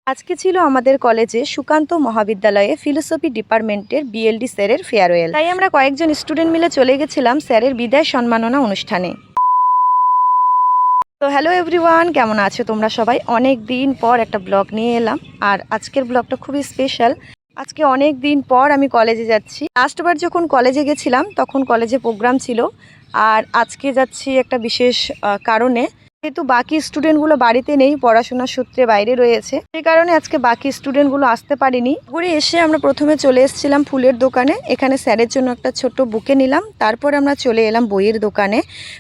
আজকে ছিল আমাদের কলেজে সুকান্ত মহাবিদ্যালয়ে ফিলোসফি ডিপার্টমেন্টের বিএলডি স্যারের ফেয়ারওয়েল। তাই আমরা কয়েকজন স্টুডেন্ট মিলে চলে গেছিলাম স্যারের বিদায় সম্মাননা অনুষ্ঠানে। তো হ্যালো এভরিওয়ান, কেমন আছো তোমরা সবাই? অনেক দিন পর একটা ব্লগ নিয়ে এলাম, আর আজকের ব্লগটা খুবই স্পেশাল। আজকে অনেক দিন পর আমি কলেজে যাচ্ছি। লাস্টবার যখন কলেজে গেছিলাম তখন কলেজে প্রোগ্রাম ছিল, আর আজকে যাচ্ছি একটা বিশেষ কারণে। যেহেতু বাকি স্টুডেন্টগুলো বাড়িতে নেই, পড়াশোনার সূত্রে বাইরে রয়েছে, সেই কারণে আজকে বাকি স্টুডেন্টগুলো আসতে পারিনি। ঘুরে এসে আমরা প্রথমে চলে এসেছিলাম ফুলের দোকানে। এখানে স্যারের জন্য একটা ছোট্ট বুকে নিলাম। তারপর আমরা চলে এলাম বইয়ের দোকানে,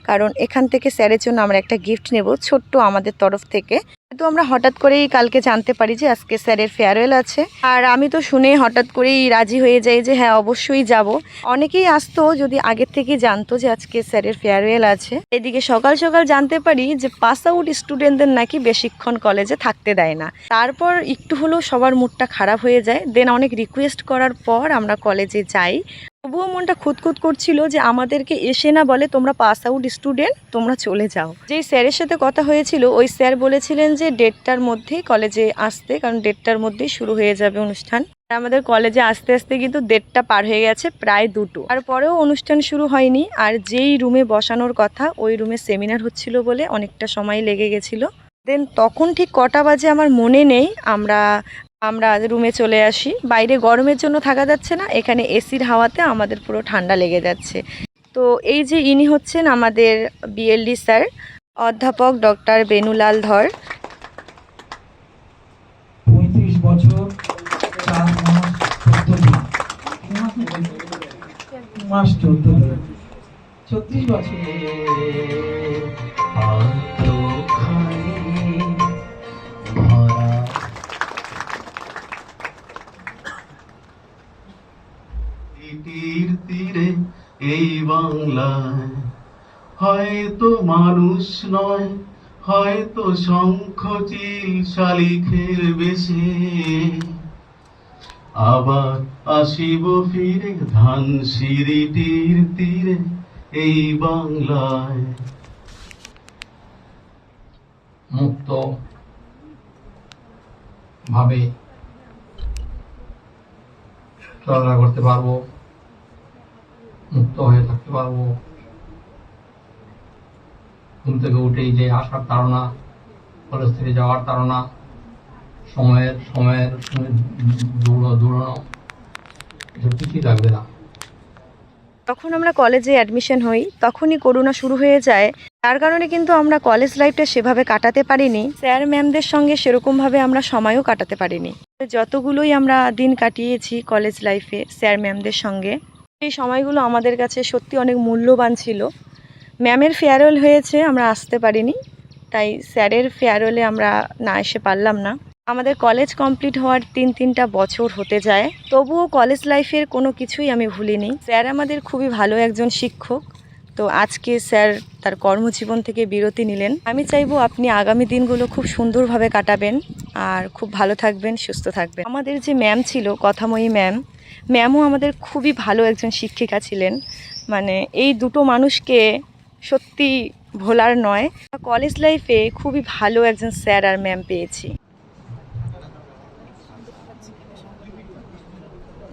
কারণ এখান থেকে স্যারের জন্য আমরা একটা গিফট নেব ছোট্ট আমাদের তরফ থেকে। তো আমরা হঠাৎ করেই কালকে জানতে পারি যে আজকে স্যারের ফেয়ারওয়েল আছে, আর আমি তো শুনে হঠাৎ করেই রাজি হয়ে যাই যে হ্যাঁ অবশ্যই যাব। অনেকেই আসতো যদি আগের থেকে জানতো যে আজকে স্যারের ফেয়ারওয়েল আছে। এদিকে সকাল সকাল জানতে পারি যে পাস আউট স্টুডেন্টদের নাকি বেশিক্ষণ কলেজে থাকতে দেয় না। তারপর একটু হলেও সবার মুডটা খারাপ হয়ে যায়। দেন অনেক রিকোয়েস্ট করার পর আমরা কলেজে যাই। তবুও মনটা খুঁতখুত করছিল যে আমাদেরকে এসে না বলে তোমরা পাস আউট স্টুডেন্ট, তোমরা চলে যাও। যেই স্যারের সাথে কথা হয়েছিল ওই স্যার বলেছিলেন যে 1:30টার মধ্যেই কলেজে আসতে, কারণ 1:30টার মধ্যেই শুরু হয়ে যাবে অনুষ্ঠান। আমাদের কলেজে আস্তে আস্তে কিন্তু 1:30টা পার হয়ে গেছে, প্রায় 2টো। তারপরেও অনুষ্ঠান শুরু হয়নি। আর যেই রুমে বসানোর কথা ওই রুমে সেমিনার হচ্ছিল বলে অনেকটা সময় লেগে গেছিলো। দেন তখন ঠিক কটা বাজে আমার মনে নেই, আমরা রুমে চলে আসি। বাইরে গরমের জন্য থাকা যাচ্ছে না, এখানে এসির হাওয়াতে আমাদের পুরো ঠান্ডা লেগে যাচ্ছে। তো এই যে ইনি হচ্ছেন আমাদের বিএলডি স্যার, অধ্যাপক ডক্টর বেনুলাল ধর। 35 বছর 4 মাস 14 দিন 36 বছর। তীরে এই বাংলায় হয়তো মানুষ নয়, হয়তো শঙ্খ চিল শালিখের বেশে, আবার আসিব ফিরে ধান সিঁড়িটির তীরে এই বাংলায়। মুক্ত ভাবে চলাফেরা করতে পারবো, মুক্ত হয়ে থাকতে পারবো। ঘুম থেকে উঠেই যে আসার তাড়না, কলেজ থেকে যাওয়ার তাড়না, সময়ের দৌড়ানো, এসব কিছুই লাগবে না। তখন আমরা কলেজে অ্যাডমিশন হই, তখনই করোনা শুরু হয়ে যায়। তার কারণে কিন্তু আমরা কলেজ লাইফটা সেভাবে কাটাতে পারিনি। স্যার ম্যামদের সঙ্গে সেরকমভাবে আমরা সময়ও কাটাতে পারিনি। যতগুলোই আমরা দিন কাটিয়েছি কলেজ লাইফে স্যার ম্যামদের সঙ্গে, এই সময়গুলো আমাদের কাছে সত্যি অনেক মূল্যবান ছিল। ম্যামের ফেয়ারওয়েল হয়েছে, আমরা আসতে পারিনি, তাই স্যারের ফেয়ারওয়েলে আমরা না এসে পারলাম না। আমাদের কলেজ কমপ্লিট হওয়ার 3-3টা বছর হতে যায়, তবুও কলেজ লাইফের কোনো কিছুই আমি ভুলিনি। স্যার আমাদের খুবই ভালো একজন শিক্ষক। তো আজকে স্যার তার কর্মজীবন থেকে বিরতি নিলেন। আমি চাইবো আপনি আগামী দিনগুলো খুব সুন্দরভাবে কাটাবেন, আর খুব ভালো থাকবেন, সুস্থ থাকবেন। আমাদের যে ম্যাম ছিল কথাময়ী ম্যামও আমাদের খুবই ভালো একজন শিক্ষিকা ছিলেন। মানে এই দুটো মানুষকে সত্যি ভোলার নয়। কলেজ লাইফে খুবই ভালো একজন স্যার আর ম্যাম পেয়েছি।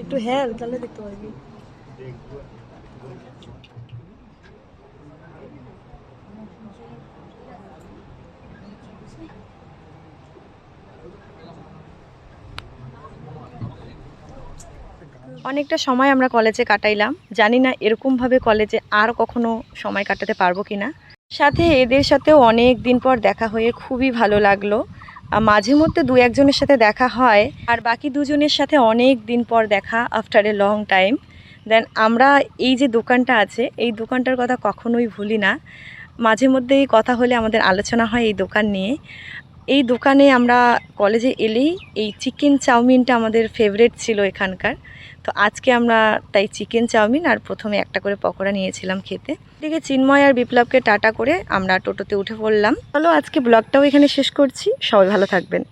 একটু হ্যাঁ তাহলে দেখতে পারবি। অনেকটা সময় আমরা কলেজে কাটাইলাম, জানি না এরকমভাবে কলেজে আর কখনো সময় কাটাতে পারবো কিনা। সাথে এদের সাথেও অনেক দিন পর দেখা হয়ে খুবই ভালো লাগলো। মাঝে মধ্যে 2-1জনের সাথে দেখা হয়, আর বাকি 2জনের সাথে অনেক দিন পর দেখা আফটার এ লং টাইম। দেন আমরা এই যে দোকানটা আছে এই দোকানটার কথা কখনোই ভুলি না। মাঝে মধ্যেই কথা হলে আমাদের আলোচনা হয় এই দোকান নিয়ে। এই দোকানে আমরা কলেজে এলেই এই চিকেন চাউমিনটা আমাদের ফেভারিট ছিল এখানকার। তো আজকে আমরা তাই চিকেন চাউমিন আর প্রথমে একটা করে পকোড়া নিয়েছিলাম খেতে। এদিকে চিন্ময় আর বিপ্লবকে টাটা করে আমরা টোটোতে উঠে পড়লাম। চলো আজকে ব্লগটাও এখানে শেষ করছি, সবাই ভালো থাকবেন।